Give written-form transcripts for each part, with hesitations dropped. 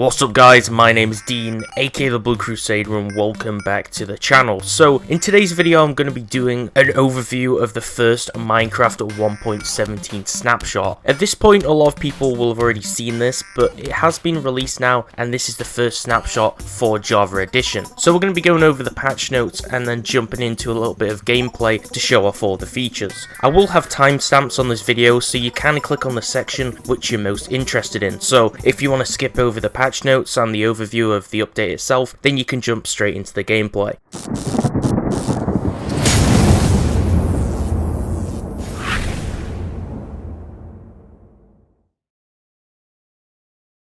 What's up guys, my name is Dean, aka the Blue Crusader, and welcome back to the channel. So in today's video I'm going to be doing an overview of the first Minecraft 1.17 snapshot. At this point a lot of people will have already seen this, but it has been released now and this is the first snapshot for Java Edition. So we're going to be going over the patch notes and then jumping into a little bit of gameplay to show off all the features. I will have timestamps on this video so you can click on the section which you're most interested in. So if you want to skip over the patch notes and the overview of the update itself, then you can jump straight into the gameplay.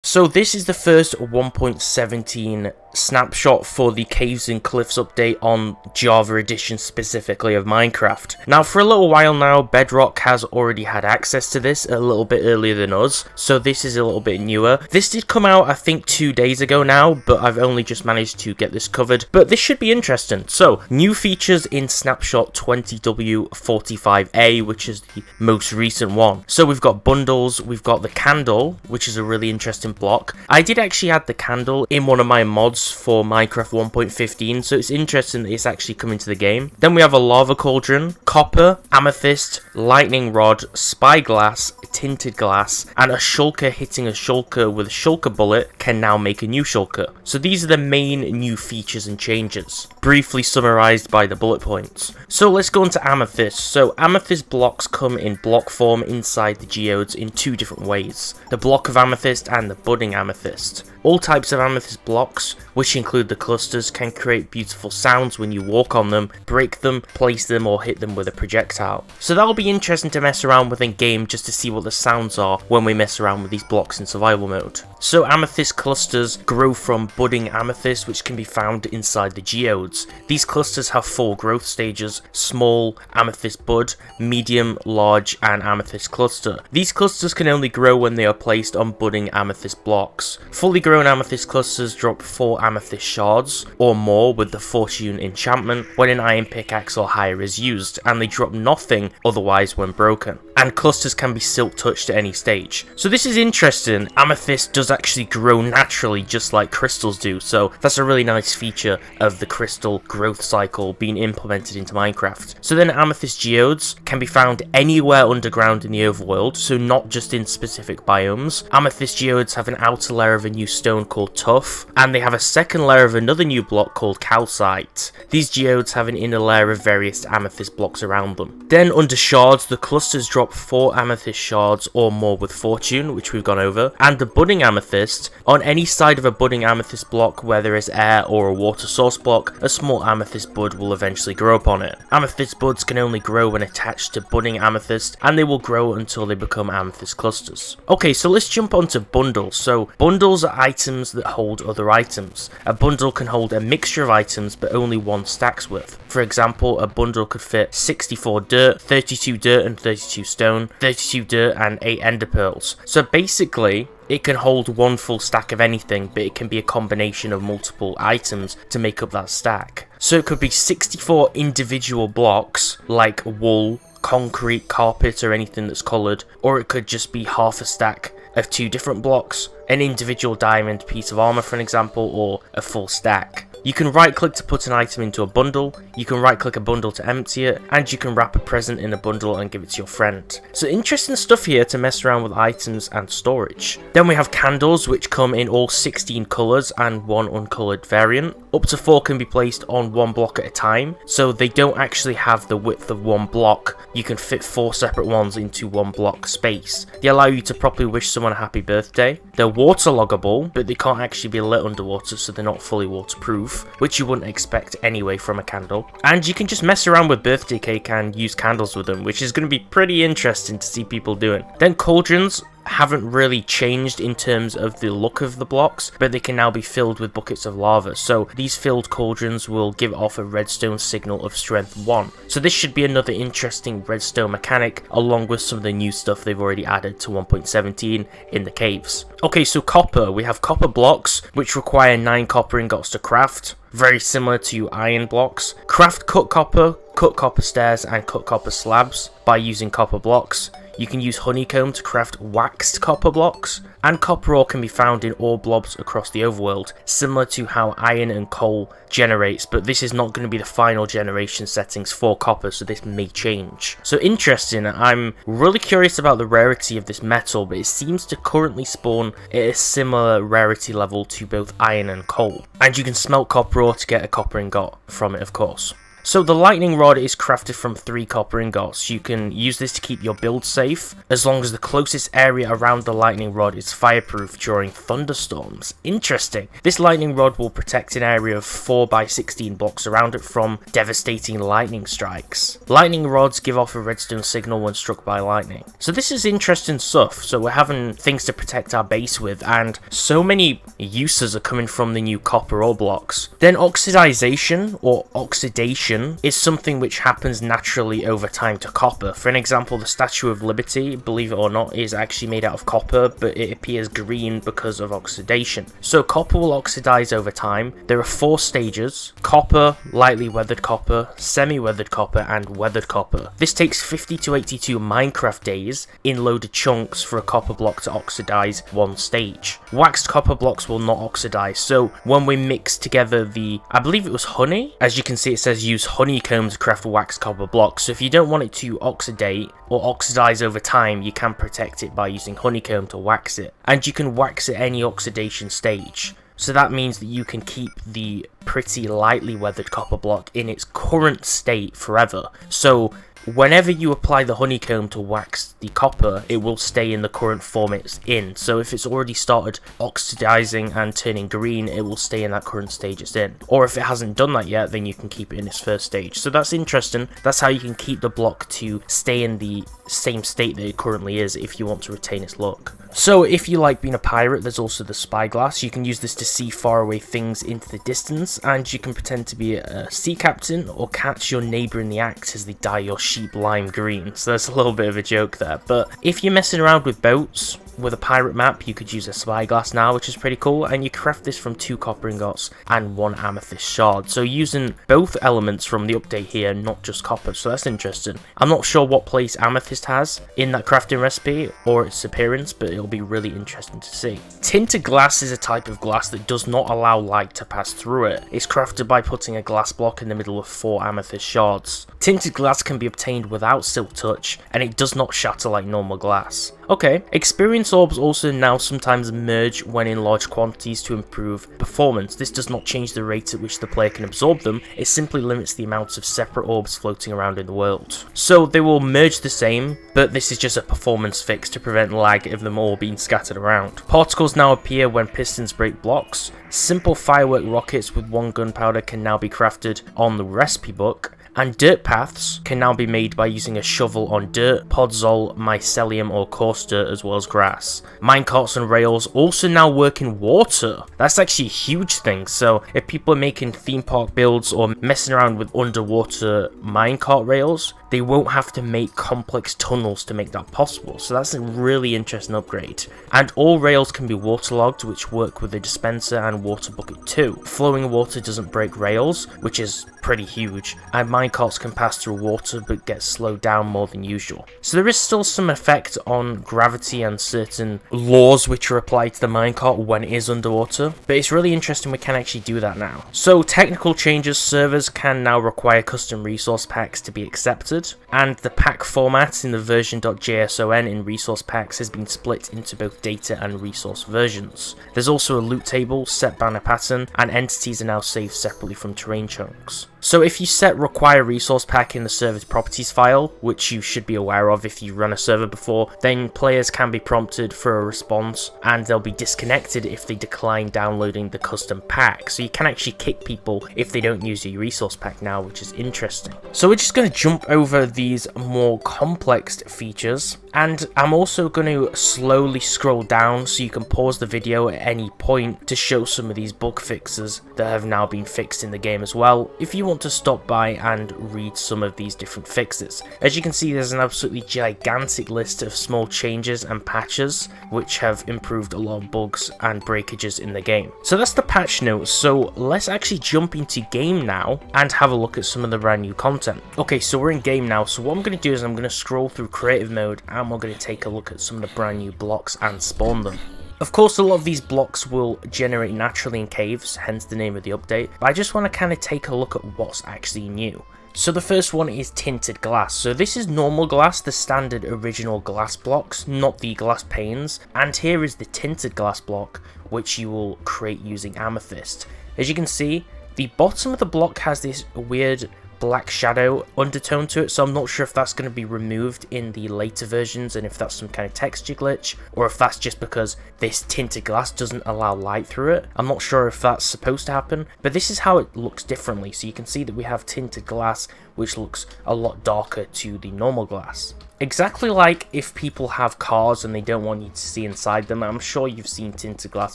So this is the first 1.17 snapshot for the Caves and Cliffs update on Java Edition specifically of Minecraft. Now for a little while now, Bedrock has already had access to this a little bit earlier than us, so this is a little bit newer. This did come out I think 2 days ago now, but I've only just managed to get this covered, but this should be interesting. So new features in Snapshot 20w45a, which is the most recent one. So we've got bundles, we've got the candle, which is a really interesting block. I did actually add the candle in one of my mods for Minecraft 1.15, so it's interesting that it's actually coming to the game. Then we have a lava cauldron, copper, amethyst, lightning rod, spyglass, tinted glass, and a shulker hitting a shulker with a shulker bullet can now make a new shulker. So these are the main new features and changes, briefly summarized by the bullet points. So let's go into amethyst. So amethyst blocks come in block form inside the geodes in two different ways: the block of amethyst and the budding amethyst. All types of amethyst blocks, which include the clusters, can create beautiful sounds when you walk on them, break them, place them, or hit them with a projectile. So that'll be interesting to mess around with in game just to see what the sounds are when we mess around with these blocks in survival mode. So amethyst clusters grow from budding amethyst, which can be found inside the geodes. These clusters have 4 growth stages: small, amethyst bud, medium, large, and amethyst cluster. These clusters can only grow when they are placed on budding amethyst blocks. Fully grown amethyst clusters drop 4 amethyst shards or more with the fortune enchantment when an iron pickaxe or higher is used, and they drop nothing otherwise when broken. And clusters can be silk touched at any stage. So this is interesting. Amethyst does actually grow naturally just like crystals do, so that's a really nice feature of the crystal growth cycle being implemented into Minecraft. So then amethyst geodes can be found anywhere underground in the overworld, so not just in specific biomes. Amethyst geodes have an outer layer of a new stone called tuff, and they have a second layer of another new block called calcite. These geodes have an inner layer of various amethyst blocks around them. Then under shards, the clusters drop 4 amethyst shards or more with fortune, which we've gone over, and the budding amethyst. On any side of a budding amethyst block where there is air or a water source block, a small amethyst bud will eventually grow upon it. Amethyst buds can only grow when attached to budding amethyst, and they will grow until they become amethyst clusters. Okay, so let's jump onto bundles. So bundles are items that hold other items. A bundle can hold a mixture of items but only one stack's worth. For example, a bundle could fit 64 dirt, 32 dirt and 32 stone, 32 dirt and 8 ender pearls. So basically it can hold one full stack of anything, but it can be a combination of multiple items to make up that stack. So it could be 64 individual blocks like wool, concrete, carpet or anything that's coloured, or it could just be half a stack of 2 different blocks, an individual diamond piece of armor for an example, or a full stack. You can right click to put an item into a bundle, you can right click a bundle to empty it, and you can wrap a present in a bundle and give it to your friend. So interesting stuff here to mess around with items and storage. Then we have candles, which come in all 16 colours and 1 uncoloured variant. Up to 4 can be placed on 1 block at a time, so they don't actually have the width of 1 block. You can fit 4 separate ones into 1 block space. They allow you to properly wish someone a happy birthday. They're waterloggable, but they can't actually be lit underwater, so they're not fully waterproof, which you wouldn't expect anyway from a candle. And you can just mess around with birthday cake and use candles with them, which is going to be pretty interesting to see people doing. Then cauldrons haven't really changed in terms of the look of the blocks, but they can now be filled with buckets of lava. So these filled cauldrons will give off a redstone signal of strength 1. So this should be another interesting redstone mechanic, along with some of the new stuff they've already added to 1.17 in the caves. Okay, so copper. We have copper blocks, which require 9 copper ingots to craft. Very similar to iron blocks. Craft cut copper stairs, and cut copper slabs by using copper blocks. You can use honeycomb to craft waxed copper blocks, and copper ore can be found in ore blobs across the overworld, similar to how iron and coal generates, but this is not going to be the final generation settings for copper, so this may change. So interesting, I'm really curious about the rarity of this metal, but it seems to currently spawn at a similar rarity level to both iron and coal. And you can smelt copper ore to get a copper ingot from it, of course. So the lightning rod is crafted from 3 copper ingots. You can use this to keep your build safe, as long as the closest area around the lightning rod is fireproof during thunderstorms. Interesting. This lightning rod will protect an area of 4 by 16 blocks around it from devastating lightning strikes. Lightning rods give off a redstone signal when struck by lightning. So this is interesting stuff. So we're having things to protect our base with, and so many uses are coming from the new copper ore blocks. Then oxidization or oxidation is something which happens naturally over time to copper. For an example, the Statue of Liberty, believe it or not, is actually made out of copper, but it appears green because of oxidation. So copper will oxidize over time. There are 4 stages: copper, lightly weathered copper, semi-weathered copper, and weathered copper. This takes 50 to 82 Minecraft days in loaded chunks for a copper block to oxidize one stage. Waxed copper blocks will not oxidize, so when we mix together I believe it was honey, as you can see it says use honeycomb to craft waxed copper blocks, so if you don't want it to oxidate or oxidize over time, you can protect it by using honeycomb to wax it, and you can wax at any oxidation stage. So that means that you can keep the pretty lightly weathered copper block in its current state forever. So whenever you apply the honeycomb to wax the copper, it will stay in the current form it's in. So if it's already started oxidizing and turning green, it will stay in that current stage it's in. Or if it hasn't done that yet, then you can keep it in its first stage. So that's interesting. That's how you can keep the block to stay in the same state that it currently is if you want to retain its look. So if you like being a pirate, there's also the spyglass. You can use this to see faraway things into the distance, and you can pretend to be a sea captain or catch your neighbour in the act as they dye your sheep lime green. So that's a little bit of a joke there. But if you're messing around with boats with a pirate map, you could use a spyglass now, which is pretty cool, and you craft this from 2 copper ingots and 1 amethyst shard. So using both elements from the update here, not just copper, so that's interesting. I'm not sure what place amethyst has in that crafting recipe or its appearance, but it'll be really interesting to see. Tinted glass is a type of glass that does not allow light to pass through it. It's crafted by putting a glass block in the middle of 4 amethyst shards. Tinted glass can be obtained without silk touch, and it does not shatter like normal glass. Okay, experience orbs also now sometimes merge when in large quantities to improve performance. This does not change the rate at which the player can absorb them, it simply limits the amounts of separate orbs floating around in the world. So they will merge the same, but this is just a performance fix to prevent lag of them all being scattered around. Particles now appear when pistons break blocks. Simple firework rockets with 1 gunpowder can now be crafted on the recipe book. And dirt paths can now be made by using a shovel on dirt, podzol, mycelium or coarse dirt, as well as grass. Minecarts and rails also now work in water. That's actually a huge thing, so if people are making theme park builds or messing around with underwater minecart rails, they won't have to make complex tunnels to make that possible, so that's a really interesting upgrade. And all rails can be waterlogged, which work with the dispenser and water bucket too. Flowing water doesn't break rails, which is pretty huge, and minecarts can pass through water but get slowed down more than usual. So there is still some effect on gravity and certain laws which are applied to the minecart when it is underwater, but it's really interesting we can actually do that now. So technical changes: servers can now require custom resource packs to be accepted, and the pack format in the version.json in resource packs has been split into both data and resource versions. There's also a loot table, set banner pattern, and entities are now saved separately from terrain chunks. So if you set require resource pack in the server's properties file, which you should be aware of if you run a server before, then players can be prompted for a response, and they'll be disconnected if they decline downloading the custom pack. So you can actually kick people if they don't use your resource pack now, which is interesting. So we're just going to jump over these more complex features, and I'm also going to slowly scroll down so you can pause the video at any point to show some of these bug fixes that have now been fixed in the game as well, if you want to stop by and read some of these different fixes. As you can see, there's an absolutely gigantic list of small changes and patches which have improved a lot of bugs and breakages in the game. So that's the patch notes, so let's actually jump into game now and have a look at some of the brand new content. Okay, so we're in game now, so what I'm going to do is I'm going to scroll through creative mode and we're going to take a look at some of the brand new blocks and spawn them. Of course, a lot of these blocks will generate naturally in caves, hence the name of the update, but I just want to kind of take a look at what's actually new. So the first one is Tinted Glass. So this is normal glass, the standard original glass blocks, not the glass panes. And here is the Tinted Glass block, which you will create using Amethyst. As you can see, the bottom of the block has this weird black shadow undertone to it, so I'm not sure if that's going to be removed in the later versions and if that's some kind of texture glitch, or if that's just because this tinted glass doesn't allow light through it. I'm not sure if that's supposed to happen, but this is how it looks differently. So you can see that we have tinted glass, which looks a lot darker to the normal glass. Exactly like if people have cars and they don't want you to see inside them. I'm sure you've seen tinted glass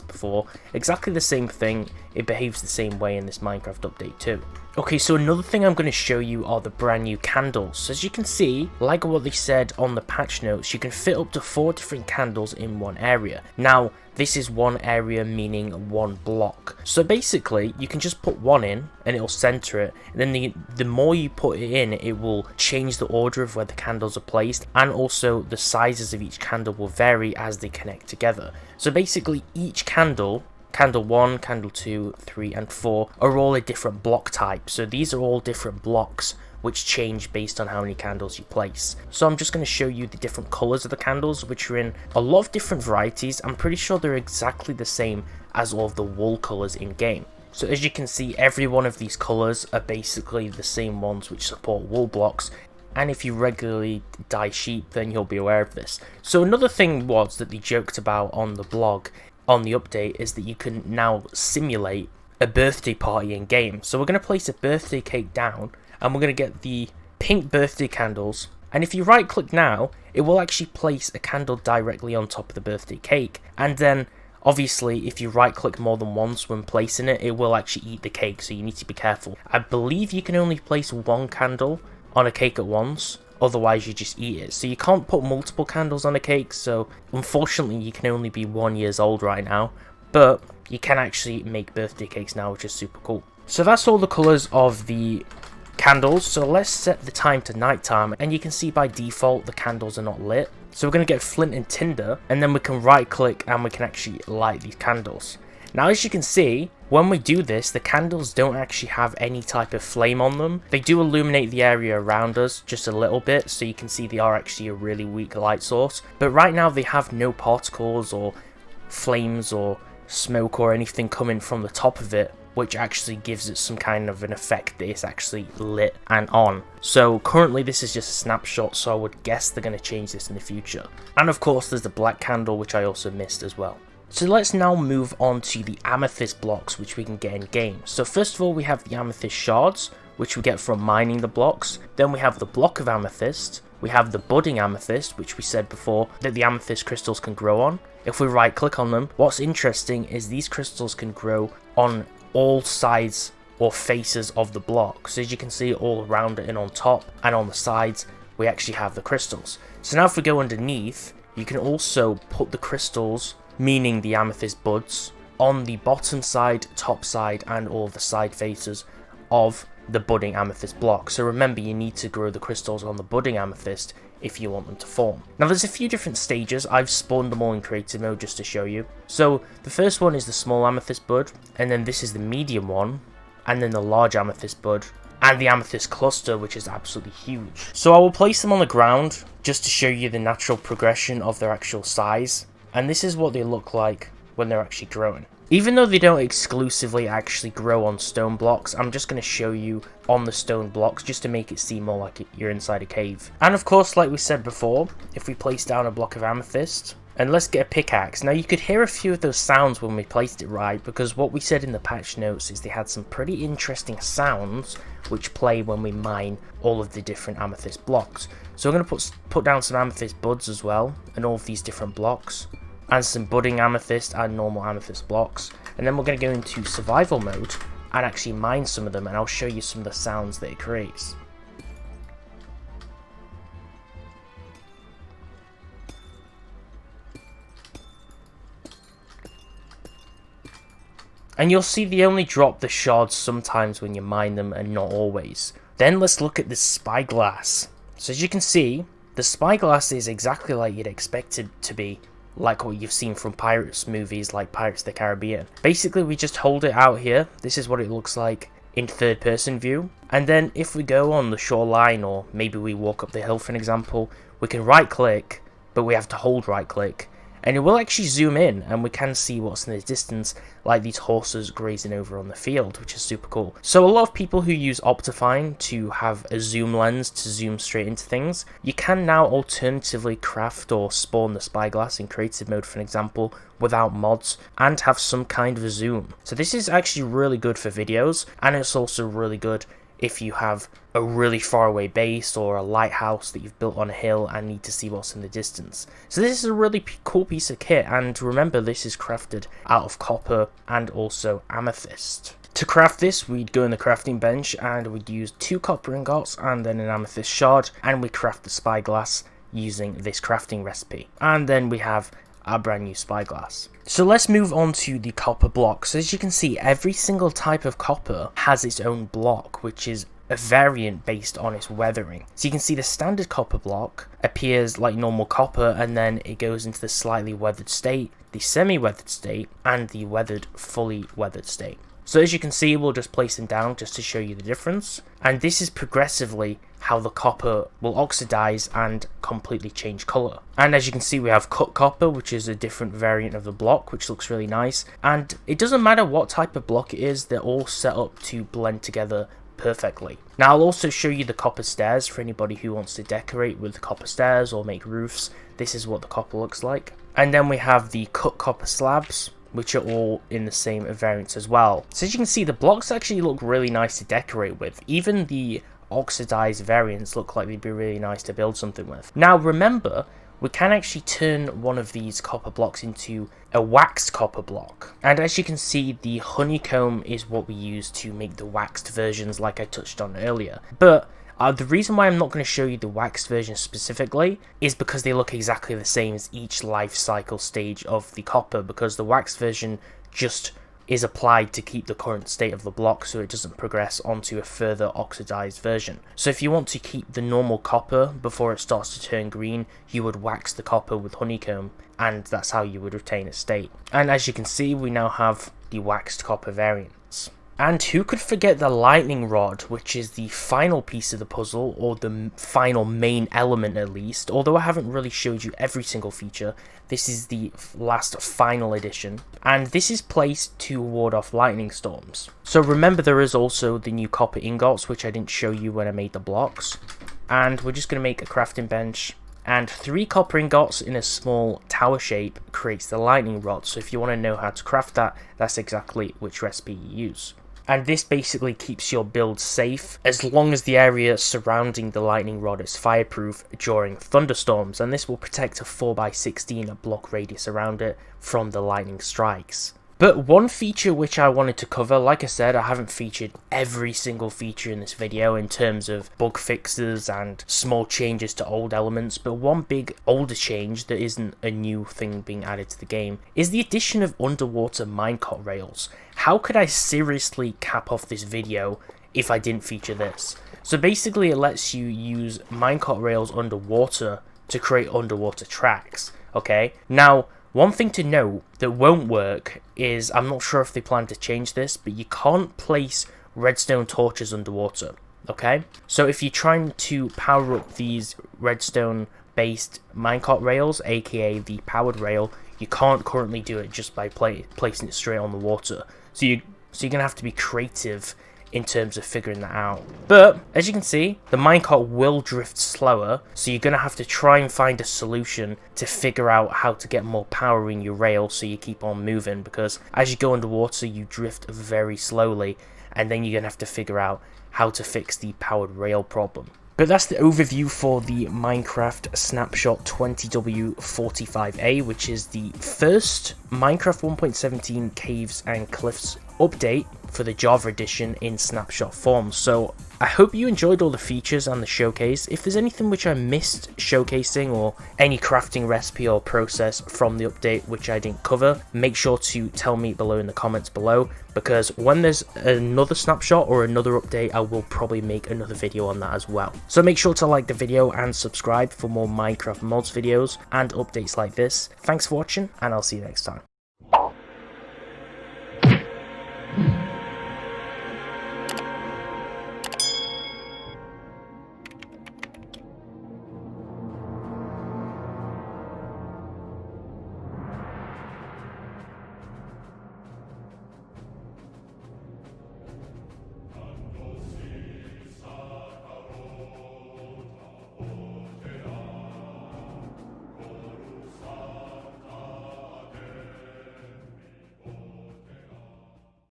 before. Exactly the same thing. It behaves the same way in this Minecraft update too. Okay, so another thing I'm going to show you are the brand new candles. So as you can see, like what they said on the patch notes, you can fit up to 4 different candles in one area. Now, this is one area, meaning one block. So basically, you can just put one in and it'll center it. And then the more you put it in, it will change the order of where the candles are placed. And also the sizes of each candle will vary as they connect together. So basically, each candle, candle 1, candle 2, 3 and 4 are all a different block type. So these are all different blocks which change based on how many candles you place. So I'm just going to show you the different colours of the candles, which are in a lot of different varieties. I'm pretty sure they're exactly the same as all of the wool colours in game. So as you can see, every one of these colours are basically the same ones which support wool blocks. And if you regularly dye sheep, then you'll be aware of this. So another thing was that they joked about on the blog on the update is that you can now simulate a birthday party in game. So we're going to place a birthday cake down and we're going to get the pink birthday candles, and if you right click now, it will actually place a candle directly on top of the birthday cake. And then obviously if you right click more than once when placing it, it will actually eat the cake, so you need to be careful. I believe you can only place one candle on a cake at once, otherwise you just eat it. So you can't put multiple candles on a cake, so unfortunately you can only be 1 year old right now, but you can actually make birthday cakes now, which is super cool. So that's all the colours of the candles. So let's set the time to nighttime, and you can see by default the candles are not lit. So we're going to get flint and tinder, and then we can right click and we can actually light these candles. Now as you can see, when we do this, the candles don't actually have any type of flame on them. They do illuminate the area around us just a little bit, so you can see they are actually a really weak light source. But right now they have no particles or flames or smoke or anything coming from the top of it, which actually gives it some kind of an effect that it's actually lit and on. So currently this is just a snapshot, so I would guess they're going to change this in the future. And of course there's the black candle, which I also missed as well. So let's now move on to the amethyst blocks, which we can get in game. So first of all, we have the amethyst shards, which we get from mining the blocks. Then we have the block of amethyst. We have the budding amethyst, which we said before that the amethyst crystals can grow on. If we right click on them, what's interesting is these crystals can grow on all sides or faces of the block. So as you can see, all around it and on top and on the sides, we actually have the crystals. So now if we go underneath, you can also put the crystals, meaning the amethyst buds, on the bottom side, top side and all the side faces of the budding amethyst block. So remember, you need to grow the crystals on the budding amethyst if you want them to form. Now there's a few different stages. I've spawned them all in creative mode just to show you. So the first one is the small amethyst bud, and then this is the medium one, and then the large amethyst bud, and the amethyst cluster, which is absolutely huge. So I will place them on the ground just to show you the natural progression of their actual size, and this is what they look like when they're actually growing. Even though they don't exclusively actually grow on stone blocks, I'm just going to show you on the stone blocks just to make it seem more like you're inside a cave. And of course, like we said before, if we place down a block of amethyst, and let's get a pickaxe. Now you could hear a few of those sounds when we placed it right, because what we said in the patch notes is they had some pretty interesting sounds which play when we mine all of the different amethyst blocks. So we're going to put down some amethyst buds as well, and all of these different blocks, and some budding amethyst and normal amethyst blocks. And then we're going to go into survival mode and actually mine some of them, and I'll show you some of the sounds that it creates. And you'll see they only drop the shards sometimes when you mine them and not always. Then let's look at the spyglass. So as you can see, the spyglass is exactly like you'd expect it to be, like what you've seen from pirates movies like Pirates of the Caribbean. Basically, we just hold it out here. This is what it looks like in third person view. And then if we go on the shoreline, or maybe we walk up the hill for an example, we can right click, but we have to hold right click. And it will actually zoom in, and we can see what's in the distance, like these horses grazing over on the field, which is super cool. So a lot of people who use Optifine to have a zoom lens to zoom straight into things, you can now alternatively craft or spawn the spyglass in creative mode, for an example, without mods, and have some kind of a zoom. So this is actually really good for videos, and it's also really good if you have a really far away base or a lighthouse that you've built on a hill and need to see what's in the distance. So this is a really cool piece of kit, and remember, this is crafted out of copper and also amethyst. To craft this, we'd go in the crafting bench and we'd use 2 copper ingots and then an amethyst shard, and we craft the spyglass using this crafting recipe. And then we have our brand new spyglass. So let's move on to the copper blocks. As you can see, every single type of copper has its own block, which is a variant based on its weathering. So you can see the standard copper block appears like normal copper, and then it goes into the slightly weathered state, the semi-weathered state, and the weathered, fully weathered state. So as you can see, we'll just place them down just to show you the difference. And this is progressively how the copper will oxidize and completely change color. And as you can see, we have cut copper, which is a different variant of the block, which looks really nice. And it doesn't matter what type of block it is, they're all set up to blend together perfectly. Now I'll also show you the copper stairs for anybody who wants to decorate with copper stairs or make roofs. This is what the copper looks like. And then we have the cut copper slabs, which are all in the same variants as well. So as you can see, the blocks actually look really nice to decorate with. Even the oxidized variants look like they'd be really nice to build something with. Now remember, we can actually turn one of these copper blocks into a waxed copper block. And as you can see, the honeycomb is what we use to make the waxed versions, like I touched on earlier. But the reason why I'm not going to show you the waxed version specifically is because they look exactly the same as each life cycle stage of the copper, because the waxed version just is applied to keep the current state of the block so it doesn't progress onto a further oxidized version. So if you want to keep the normal copper before it starts to turn green, you would wax the copper with honeycomb, and that's how you would retain a state. And as you can see, we now have the waxed copper variants. And who could forget the lightning rod, which is the final piece of the puzzle, or the final main element at least. Although I haven't really showed you every single feature, this is the last final edition. And this is placed to ward off lightning storms. So remember, there is also the new copper ingots, which I didn't show you when I made the blocks. And we're just going to make a crafting bench. And 3 copper ingots in a small tower shape creates the lightning rod. So if you want to know how to craft that, that's exactly which recipe you use. And this basically keeps your build safe as long as the area surrounding the lightning rod is fireproof during thunderstorms, and this will protect a 4x16 block radius around it from the lightning strikes. But one feature which I wanted to cover, like I said, I haven't featured every single feature in this video in terms of bug fixes and small changes to old elements, but one big older change that isn't a new thing being added to the game is the addition of underwater minecart rails. How could I seriously cap off this video if I didn't feature this? So basically it lets you use minecart rails underwater to create underwater tracks, okay? Now, one thing to note that won't work is, I'm not sure if they plan to change this, but you can't place redstone torches underwater, okay? So if you're trying to power up these redstone based minecart rails, aka the powered rail, you can't currently do it just by placing it straight on the water. So you're gonna have to be creative in terms of figuring that out. But as you can see, the minecart will drift slower, so you're gonna have to try and find a solution to figure out how to get more power in your rail so you keep on moving, because as you go underwater you drift very slowly, and then you're gonna have to figure out how to fix the powered rail problem. But that's the overview for the Minecraft Snapshot 20w45a, which is the first Minecraft 1.17 Caves and Cliffs update. for the Java edition in snapshot form. So I hope you enjoyed all the features and the showcase. If there's anything which I missed showcasing, or any crafting recipe or process from the update which I didn't cover, make sure to tell me below in the comments below, because when there's another snapshot or another update, I will probably make another video on that as well. So make sure to like the video and subscribe for more Minecraft mods videos and updates like this. Thanks for watching, and I'll see you next time.